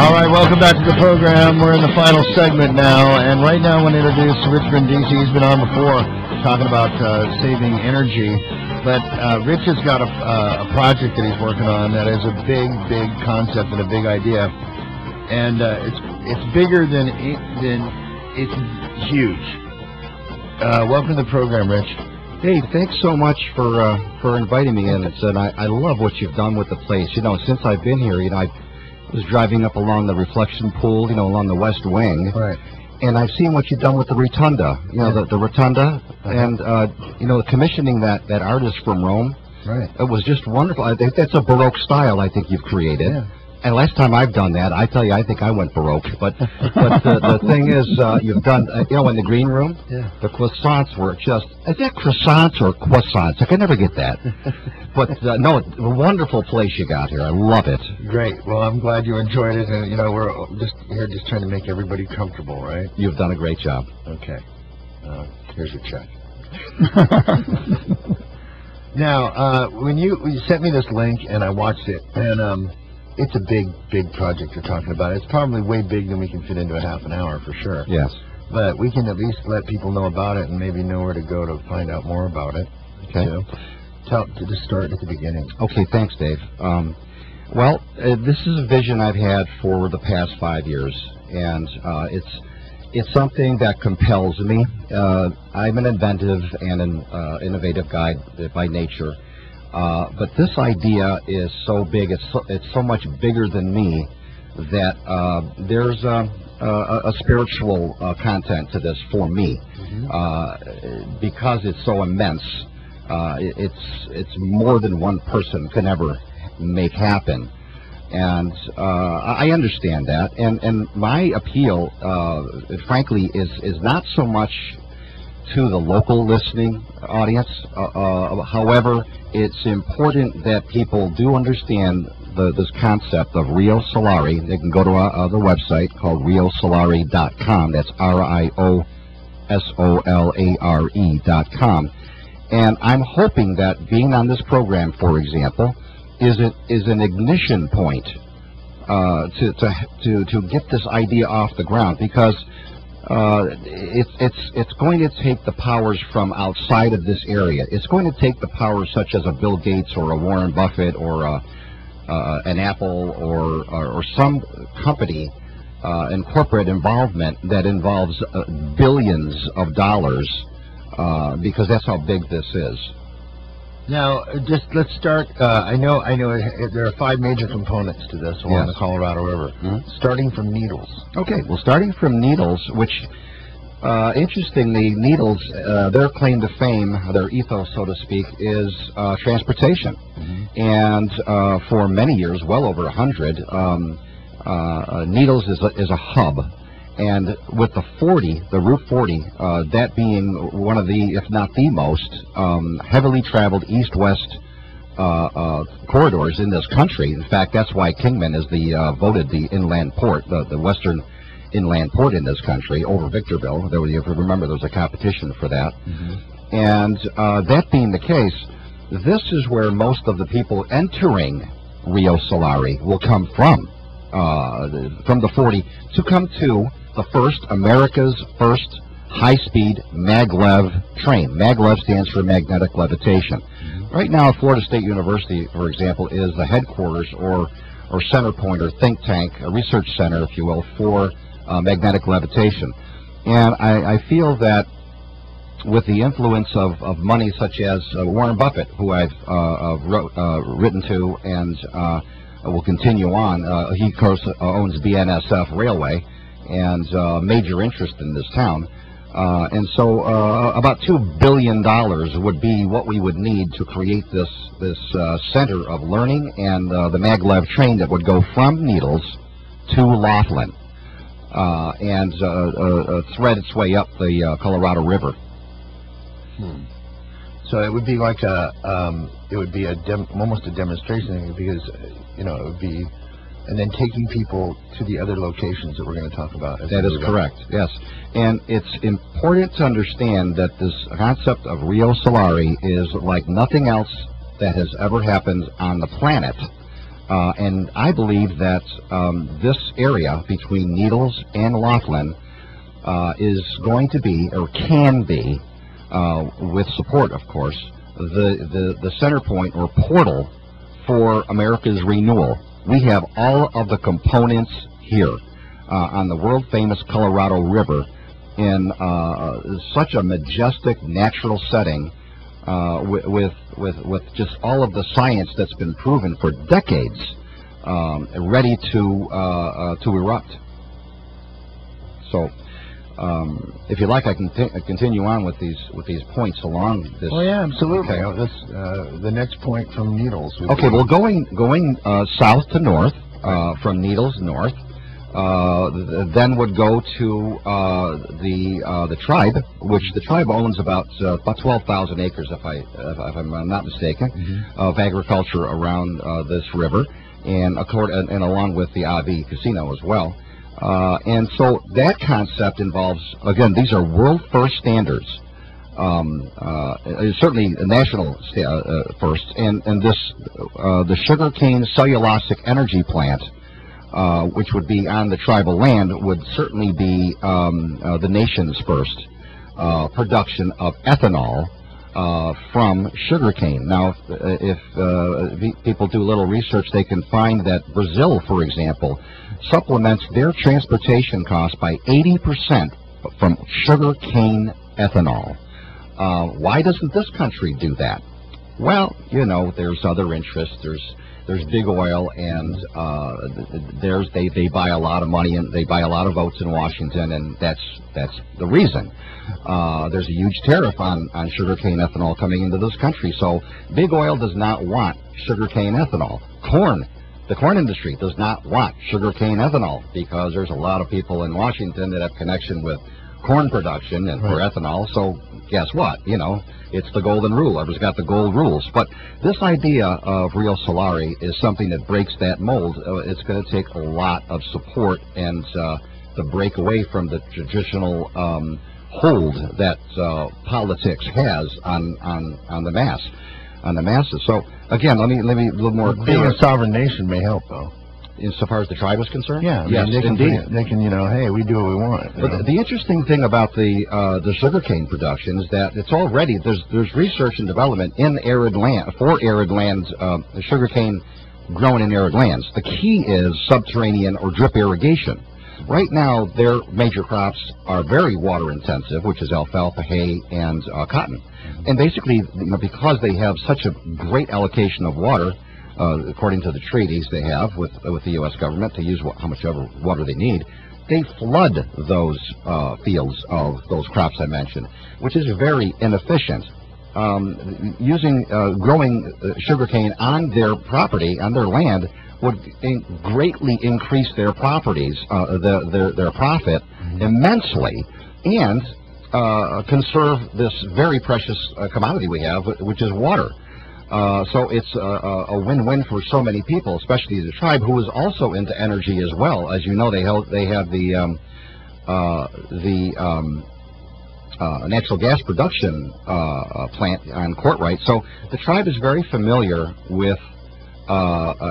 All right, welcome back to the program. We're in the final segment now, and right now I want to introduce Rich Brindisi. He's been on before talking about saving energy, but Rich has got a project that he's working on that is a big concept and a big idea, and it's bigger than it's huge. Welcome to the program, Rich. Hey, thanks so much for inviting me in. I love what you've done with the place. You know, since I've been here, I was driving up along the reflection pool, along the west wing, right? And I've seen what you've done with the rotunda, the rotunda, and commissioning that artist from Rome. Right. It was just wonderful. I think that's a Baroque style I think you've created. Yeah. And last time I've done that, I tell you, I think I went Baroque. But the thing is, you've done, in the green room, the croissants were just, is that croissants or croissants? I can never get that. But, no, a wonderful place you got here. I love it. Great. Well, I'm glad you enjoyed it. And, we're just trying to make everybody comfortable, right? You've done a great job. Okay. Here's your check. Now, when you sent me this link, and I watched it, and it's a big project you're talking about. It's probably way big than we can fit into a half an hour, for sure. Yes. But we can at least let people know about it and maybe know where to go to find out more about it. Okay. To just start at the beginning. Okay, thanks, Dave. Well, this is a vision I've had for the past 5 years, and it's something that compels me. I'm an inventive and an innovative guy by nature. But this idea is so big, it's so much bigger than me that there's a spiritual content to this for me. Because it's so immense. It's more than one person can ever make happen. And I understand that. And my appeal, frankly, is not so much to the local listening audience. However, it's important that people do understand this concept of Rio Solari. They can go to the website called riosolari.com. That's RIOSOLARE.com. And I'm hoping that being on this program, for example, is an ignition point to get this idea off the ground, because it's going to take the powers from outside of this area. It's going to take the powers such as a Bill Gates or a Warren Buffett or an Apple or some company and corporate involvement that involves billions of dollars, because that's how big this is. Now, just let's start. I know there are 5 major components to this along the Colorado River, starting from needles. Okay, well, starting from needles, which, interestingly, needles, their claim to fame, their ethos, so to speak, is transportation. And for many years, well over 100, needles is a hub. And with the 40, the Route 40, that being one of the, if not the most, heavily traveled east-west corridors in this country. In fact, that's why Kingman is voted the inland port, the western inland port in this country, over Victorville. If you remember, there was a competition for that. And that being the case, this is where most of the people entering Rio Solari will come from the 40, to come to the America's first high-speed maglev train. Maglev stands for magnetic levitation. Right now, Florida State University, for example, is the headquarters or center point or think tank, a research center, if you will, for magnetic levitation. And I feel that with the influence of money such as Warren Buffett, who I've written to and will continue on, he, of course, owns BNSF Railway, and major interest in this town. And so about $2 billion would be what we would need to create this center of learning, and the maglev train that would go from Needles to Laughlin and thread its way up the Colorado River. So it would be like almost a demonstration, because it would be. And then taking people to the other locations that we're going to talk about. That is correct, yes. And it's important to understand that this concept of Rio Solari is like nothing else that has ever happened on the planet. And I believe that this area between Needles and Laughlin is going to be, or can be, with support, of course, the center point or portal for America's renewal. We have all of the components here on the world-famous Colorado River in such a majestic natural setting with just all of the science that's been proven for decades, ready to erupt. So, if you like, I can continue on with these points along this. Oh yeah, absolutely. Okay. This, the next point from Needles. Okay, well, going south to north, from Needles north, then would go to the tribe, which the tribe owns about 12,000 acres, if I'm not mistaken, of agriculture around this river, and along with the AV casino as well. And so that concept involves, again, these are world first standards, certainly national first, and this the sugarcane cellulosic energy plant, which would be on the tribal land, would certainly be the nation's first production of ethanol from sugarcane. Now, if people do a little research, they can find that Brazil, for example, supplements their transportation costs by 80% from sugarcane ethanol. Why doesn't this country do that? Well, you know, there's other interests. There's big oil, and they buy a lot of money and they buy a lot of votes in Washington, and that's the reason. There's a huge tariff on sugarcane ethanol coming into this country, so big oil does not want sugarcane ethanol. The corn industry does not want sugarcane ethanol because there's a lot of people in Washington that have connection with corn production and for ethanol. So guess what? You know, it's the golden rule. Everyone's got the gold rules. But this idea of Rio Solari is something that breaks that mold. It's going to take a lot of support and to break away from the traditional hold that politics has on the mass. On the masses. So again, let me a little more. Being a sovereign nation may help, though. Insofar as the tribe is concerned, yeah, yes, indeed. They can, you know, hey, we do what we want. But the interesting thing about the sugarcane production is that it's already there's research and development in arid land for arid lands, sugarcane grown in arid lands. The key is subterranean or drip irrigation. Right now, their major crops are very water intensive, which is alfalfa, hay, and cotton. And basically, you know, because they have such a great allocation of water, according to the treaties they have with the U.S. government to use how much ever water they need, they flood those fields of those crops I mentioned, which is very inefficient. Growing sugarcane on their property, on their land, would greatly increase their properties, their profit immensely, and conserve this very precious commodity we have, which is water. So it's a win-win for so many people, especially the tribe, who is also into energy as well. As you know, they have the natural gas production plant on Courtright. So the tribe is very familiar with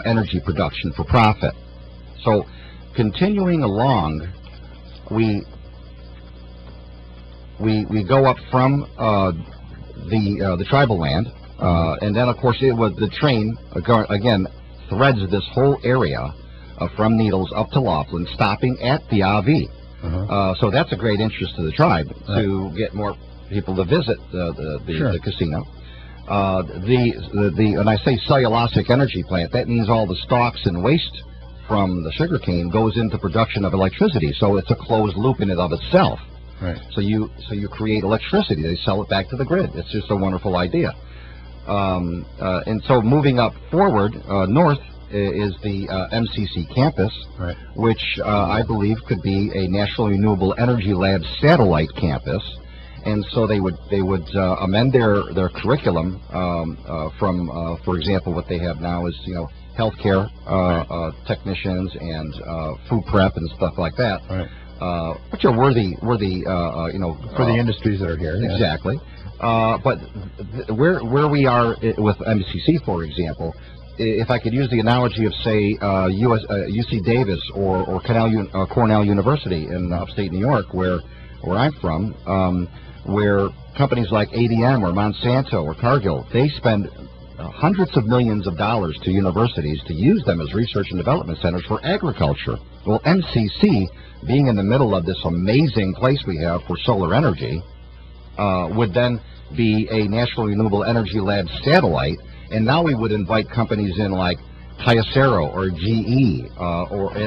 energy production for profit. So continuing along, we go up from the tribal land, and then of course the train again threads this whole area from Needles up to Laughlin, stopping at the AV. So that's a great interest to the tribe to get more people to visit the casino. When I say cellulosic energy plant, that means all the stalks and waste from the sugarcane goes into production of electricity. So it's a closed loop in and of itself. Right. So you create electricity. They sell it back to the grid. It's just a wonderful idea. And so moving up forward north is the MCC campus, which I believe could be a National Renewable Energy Lab satellite campus. And so they would amend their curriculum from, for example, what they have now is, you know, healthcare technicians and food prep and stuff like that, which are worthy, you know, for the industries that are here. Exactly. But where we are with MCC, for example, if I could use the analogy of, say, UC Davis or Cornell University in upstate New York, where I'm from, where companies like ADM or Monsanto or Cargill, they spend hundreds of millions of dollars to universities to use them as research and development centers for agriculture. Well, MCC, being in the middle of this amazing place we have for solar energy, would then be a National Renewable Energy Lab satellite, and now we would invite companies in like Kyocera or GE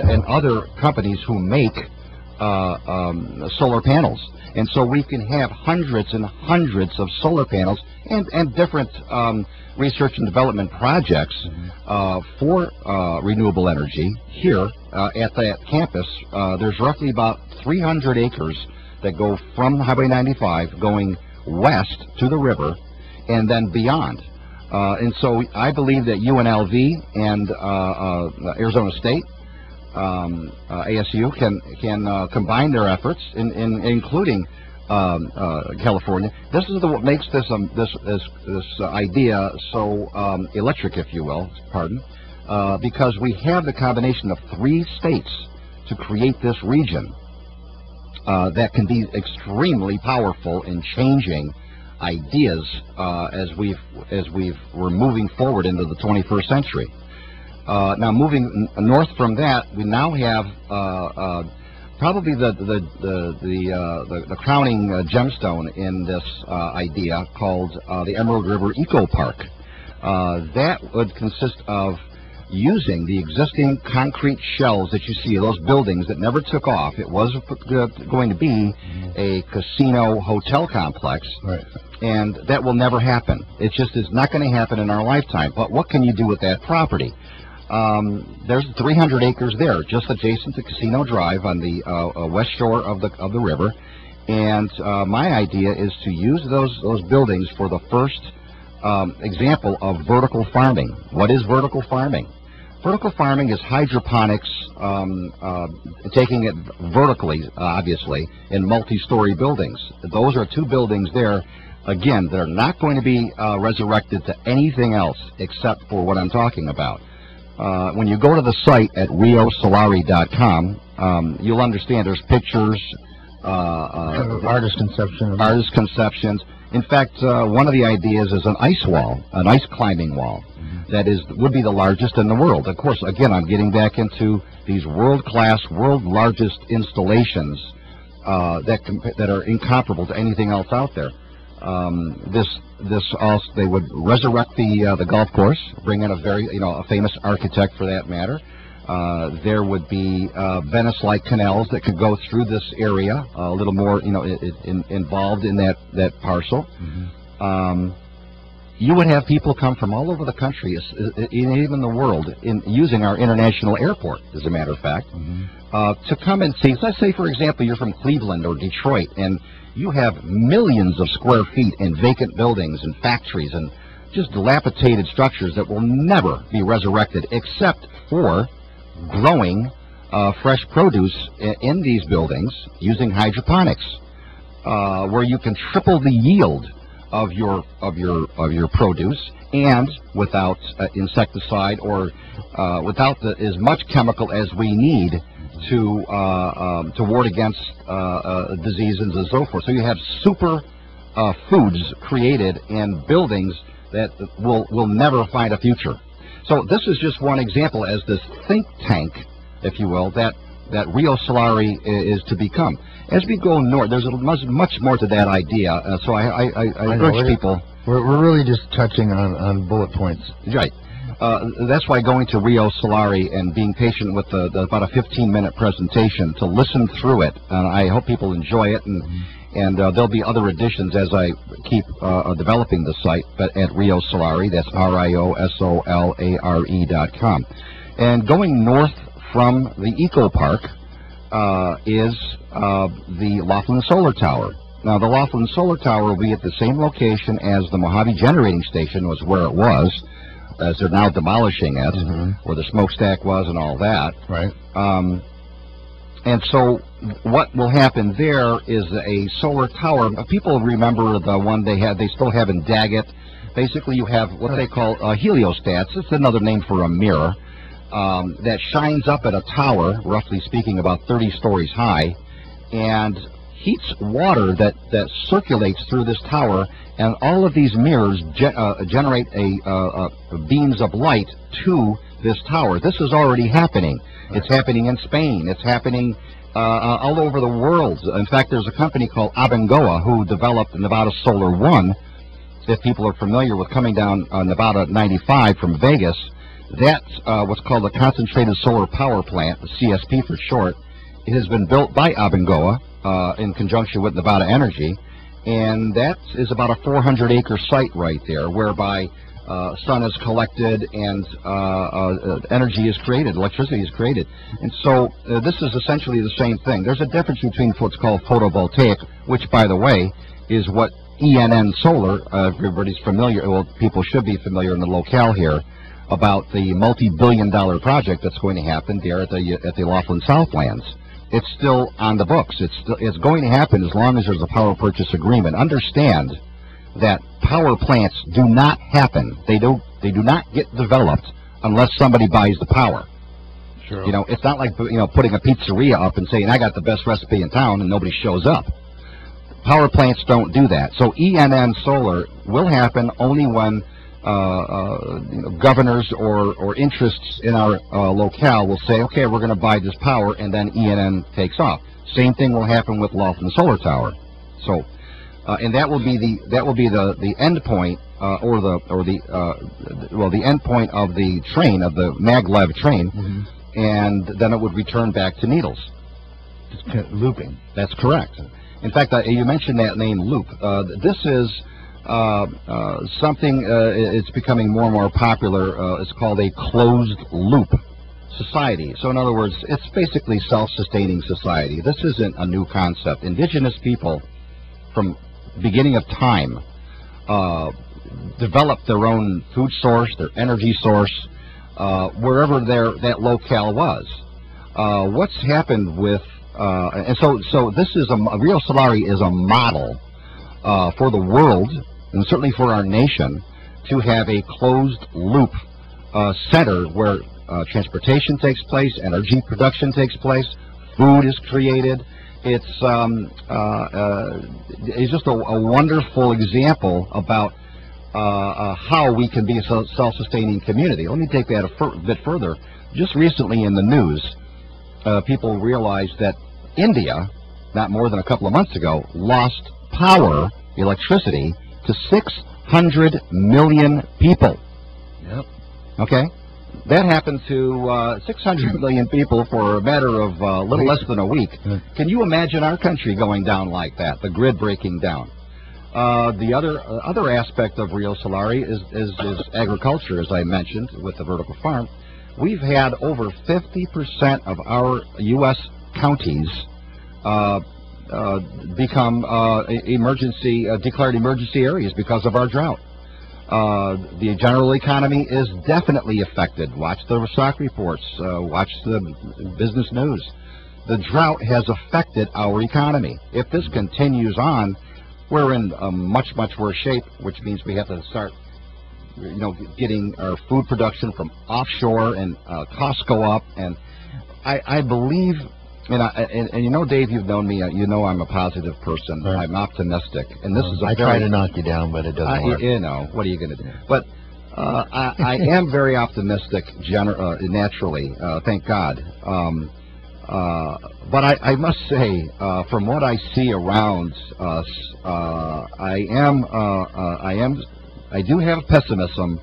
and other companies who make solar panels. And so we can have hundreds and hundreds of solar panels and different research and development projects for renewable energy here at that campus. There's roughly about 300 acres that go from Highway 95 going west to the river and then beyond. And so I believe that UNLV and Arizona State, ASU, can combine their efforts, including California. This is what makes this idea so electric, if you will, pardon, because we have the combination of 3 states to create this region that can be extremely powerful in changing ideas as we're moving forward into the 21st century. Now, moving north from that, we now have probably the crowning gemstone in this idea, called the Emerald River Eco Park. That would consist of using the existing concrete shells that you see, those buildings that never took off. It was going to be a casino hotel complex, right, and that will never happen. It just is not going to happen in our lifetime. But what can you do with that property? There's 300 acres there, just adjacent to Casino Drive on the west shore of the river, and my idea is to use those buildings for the first example of vertical farming. What is vertical farming? Vertical farming is hydroponics, taking it vertically, obviously, in multi-story buildings. Those are 2 buildings there. Again, they're not going to be resurrected to anything else except for what I'm talking about. When you go to the site at riosolari.com, you'll understand there's pictures, artist conceptions. In fact, one of the ideas is an ice wall, an ice climbing wall, that would be the largest in the world. Of course, again, I'm getting back into these world-class, largest installations that are incomparable to anything else out there. This also, they would resurrect the golf course, bring in a famous architect for that matter. There would be Venice-like canals that could go through this area, a little more, involved in that parcel. You would have people come from all over the country, even the world, using our international airport, as a matter of fact, to come and see. Let's say, for example, you're from Cleveland or Detroit, and you have millions of square feet in vacant buildings and factories and just dilapidated structures that will never be resurrected except for growing fresh produce in these buildings using hydroponics, where you can triple the yield of your produce, and without insecticide or without as much chemical as we need to ward against diseases and so forth. So you have super foods created in buildings that will never find a future. So this is just one example as this think tank, if you will, that Rio Solari is to become. As we go north, there's much more to that idea. So I urge people. We're really just touching on bullet points. Right. That's why going to Rio Solari and being patient with about a 15-minute presentation to listen through it. And I hope people enjoy it, and there'll be other additions as I keep developing the site, but at Rio Solari, that's RIOSOLARE.com. And going north from the Eco Park is the Laughlin Solar Tower. Now, the Laughlin Solar Tower will be at the same location as the Mojave Generating Station was where it was, as they're now demolishing it, where the smokestack was and all that. Right. And so what will happen there is a solar tower. People remember the one they still have in Daggett. Basically, you have what they call heliostats. It's another name for a mirror that shines up at a tower, roughly speaking, about 30 stories high, and heats water that circulates through this tower. And all of these mirrors generate beams of light to this tower. This is already happening. It's happening in Spain. It's happening all over the world. In fact, there's a company called Abengoa who developed Nevada Solar One. If people are familiar with coming down Nevada 95 from Vegas, that's what's called a concentrated solar power plant, the CSP for short. It has been built by Abengoa in conjunction with Nevada Energy, and that is about a 400-acre site right there, whereby sun is collected and energy is created, electricity is created. And so this is essentially the same thing. There's a difference between what's called photovoltaic, which, by the way, is what ENN Solar, everybody's familiar, well, people should be familiar in the locale here, about the multi-billion-dollar project that's going to happen there at the Laughlin Southlands. It's still on the books. It's going to happen as long as there's a power purchase agreement. Understand that power plants do not happen. They do not get developed unless somebody buys the power. Sure. You know, it's not like, you know, putting a pizzeria up and saying, I got the best recipe in town, and nobody shows up. Power plants don't do that. So ENN Solar will happen only when governors or interests in our locale will say, okay, we're going to buy this power, and then ENN takes off. Same thing will happen with Laughlin Solar Tower. So, and that will be the end point, the end point of the train, of the maglev train, and then it would return back to Needles. It's looping. That's correct. In fact, you mentioned that name, loop. This is something, it's becoming more and more popular. It's called a closed loop society. So in other words, it's basically self-sustaining society. This isn't a new concept. Indigenous people, from beginning of time, developed their own food source, their energy source, wherever that locale was. What's happened with and so this is Rio Solari is a model for the world, and certainly for our nation, to have a closed loop center where transportation takes place, energy production takes place, food is created. It's just a wonderful example about how we can be a self-sustaining community. Let me take that a bit further. Just recently in the news, people realized that India, not more than a couple of months ago, lost power, electricity, to 600 million people. Yep. Okay? That happened to 600 million people for a matter of a little less than a week. Can you imagine our country going down like that, the grid breaking down? The other aspect of Rio Solari is agriculture, as I mentioned, with the vertical farm. We've had over 50% of our U.S. counties become declared emergency areas because of our drought. The general economy is definitely affected. Watch the stock reports. Watch the business news. The drought has affected our economy. If this continues on, we're in a much, much worse shape, which means we have to start, you know, getting our food production from offshore, and costs go up. And I believe, and you know, Dave, you've known me. You know, I'm a positive person. Right. I'm optimistic, and this is. I try to knock you down, but it doesn't work. You know, what are you going to do? But I am very optimistic, naturally. Thank God. But I must say, from what I see around us, I do have pessimism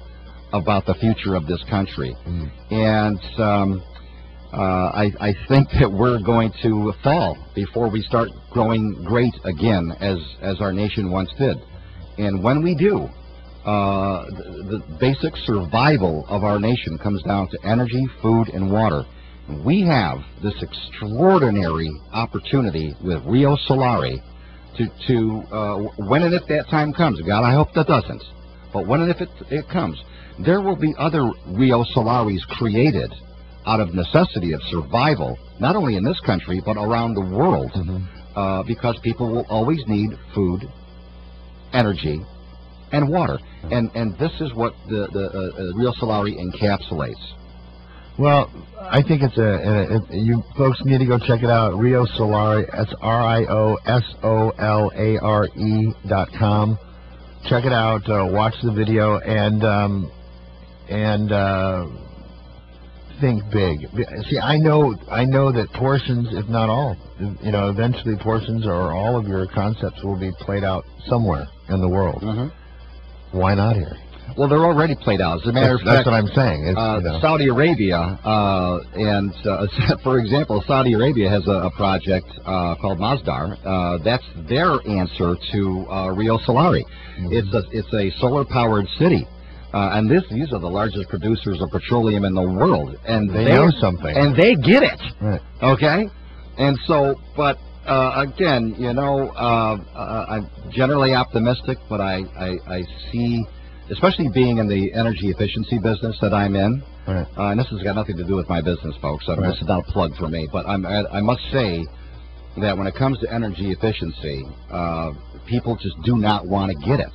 about the future of this country, and I think that we're going to fall before we start growing great again, as our nation once did. And when we do, the basic survival of our nation comes down to energy, food, and water. We have this extraordinary opportunity with Rio Solari to when and if that time comes. God, I hope that doesn't. But when and if it comes, there will be other Rio Solaris created out of necessity of survival, not only in this country but around the world, because people will always need food, energy, and water. And this is what the Rio Solari encapsulates. Well, I think you folks need to go check it out. Rio Solari, that's RIOSOLARE.com. Check it out. Watch the video and think big. See, I know that portions, if not all, eventually portions or all of your concepts will be played out somewhere in the world. Why not here? Well, they're already played out. As a matter of fact, that's what I'm saying. Saudi Arabia, for example, Saudi Arabia has a project called Masdar. That's their answer to Rio Solari. It's a solar-powered city, and these are the largest producers of petroleum in the world, and they know something, and they get it. Right. Okay, and so, but again, I'm generally optimistic, but I see, especially being in the energy efficiency business that I'm in, right. And this has got nothing to do with my business, folks. This is not a plug for me, but I must say that when it comes to energy efficiency, people just do not want to get it.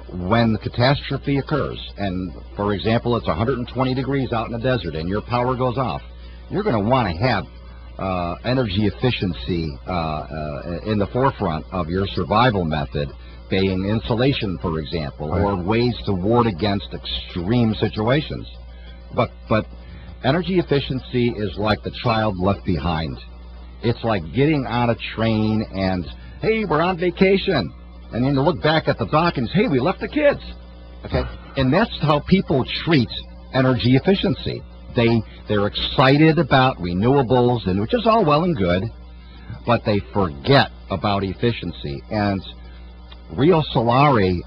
When the catastrophe occurs, and for example, it's 120 degrees out in the desert and your power goes off, you're going to want to have energy efficiency in the forefront of your survival method, being insulation, for example, or ways to ward against extreme situations. But energy efficiency is like the child left behind. It's like getting on a train and, hey, we're on vacation. And then you look back at the dock and say, hey, we left the kids. Okay? And that's how people treat energy efficiency. They're excited about renewables, and which is all well and good, but they forget about efficiency. And Rio Solari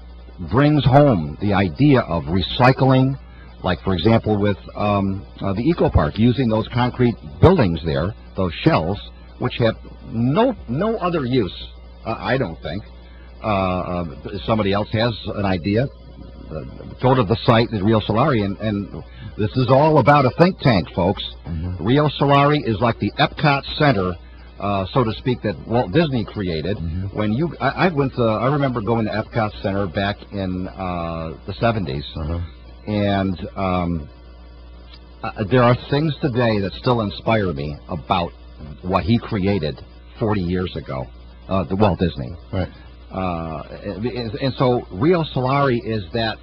brings home the idea of recycling, like, for example, with the Eco Park, using those concrete buildings there, those shells, which have no other use, I don't think. Somebody else has an idea, go to the site at Rio Solari, and this is all about a think tank, folks. Rio Solari is like the Epcot Center, so to speak, that Walt Disney created. When I remember going to Epcot Center back in the 70s, and there are things today that still inspire me about what he created 40 years ago, the Walt Disney. Right. And so Rio Solari is that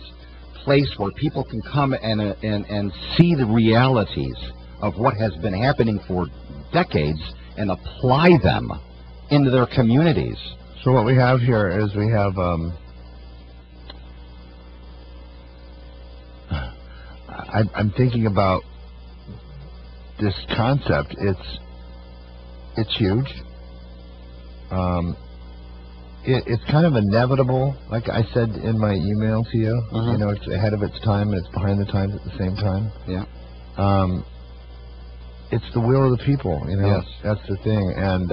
place where people can come and see the realities of what has been happening for decades and apply them into their communities. So what we have here is we have I'm thinking about this concept. It's huge. It's kind of inevitable, like I said in my email to you. It's ahead of its time and it's behind the times at the same time. Yeah. It's the will of the people, Yes. That's the thing. And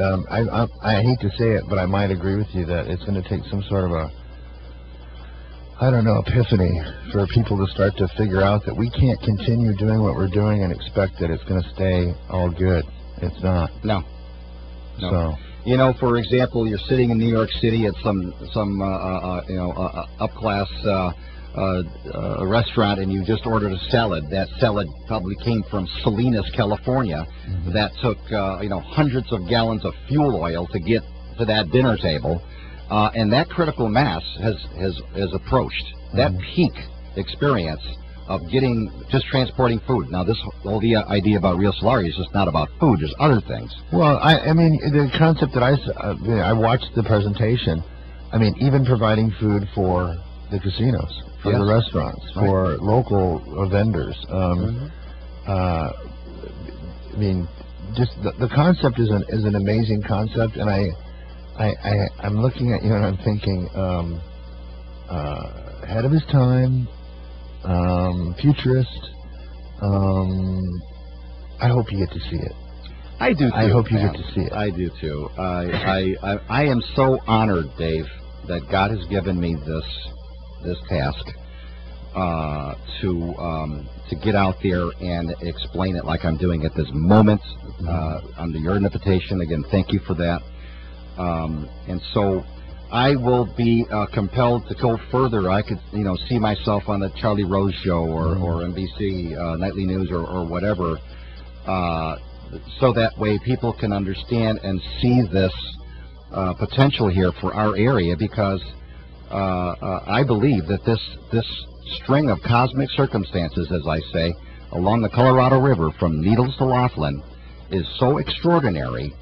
I hate to say it, but I might agree with you that it's going to take some sort of epiphany for people to start to figure out that we can't continue doing what we're doing and expect that it's going to stay all good. It's not. No. So. For example, you're sitting in New York City at some up-class restaurant, and you just ordered a salad. That salad probably came from Salinas, California. That took hundreds of gallons of fuel oil to get to that dinner table, and that critical mass has approached that peak experience of just transporting food. Now, the idea about Rio Solari is just not about food. There's other things. Well, I mean, the concept that I watched the presentation. I mean, even providing food for the casinos, for the restaurants, for local vendors. I mean, just the concept is an amazing concept, and I'm looking at and I'm thinking ahead of his time. Futurist. I hope you get to see it. I do too. I hope you get to see it. I do too. I am so honored, Dave, that God has given me this task. to get out there and explain it like I'm doing at this moment. Under your invitation, again, thank you for that. And so I will be compelled to go further. I could, see myself on the Charlie Rose Show or NBC Nightly News or whatever, so that way people can understand and see this potential here for our area, because I believe that this string of cosmic circumstances, as I say, along the Colorado River from Needles to Laughlin is so extraordinary.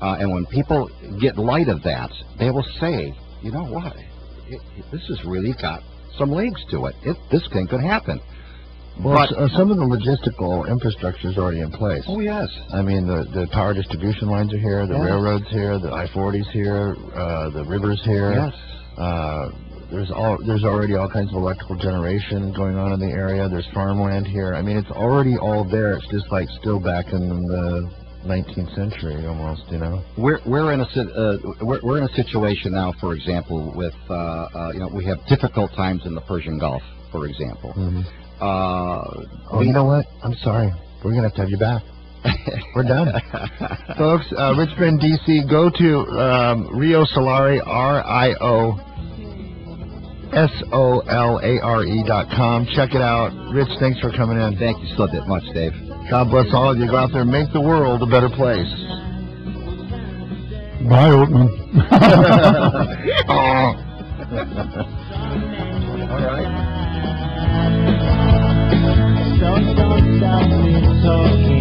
And when people get light of that, they will say, you know what, this has really got some legs to it. This thing could happen. Well, some of the logistical infrastructure is already in place. Oh, yes. I mean, the power distribution lines are here, the railroads here, the I-40's here, the river's here. Yes. There's already all kinds of electrical generation going on in the area. There's farmland here. I mean, it's already all there. It's just like still back in the 19th century almost, We're in a situation now, for example, with we have difficult times in the Persian Gulf, for example. You know what? I'm sorry. We're gonna have to have you back. We're done, folks. Rich Brindisi. Go to Rio Solare, RIOSOLARE.com. Check it out. Rich, thanks for coming in. Thank you so much, Dave. God bless all of you. Go out there and make the world a better place. Bye, Oatman. All right. Don't stop me talking.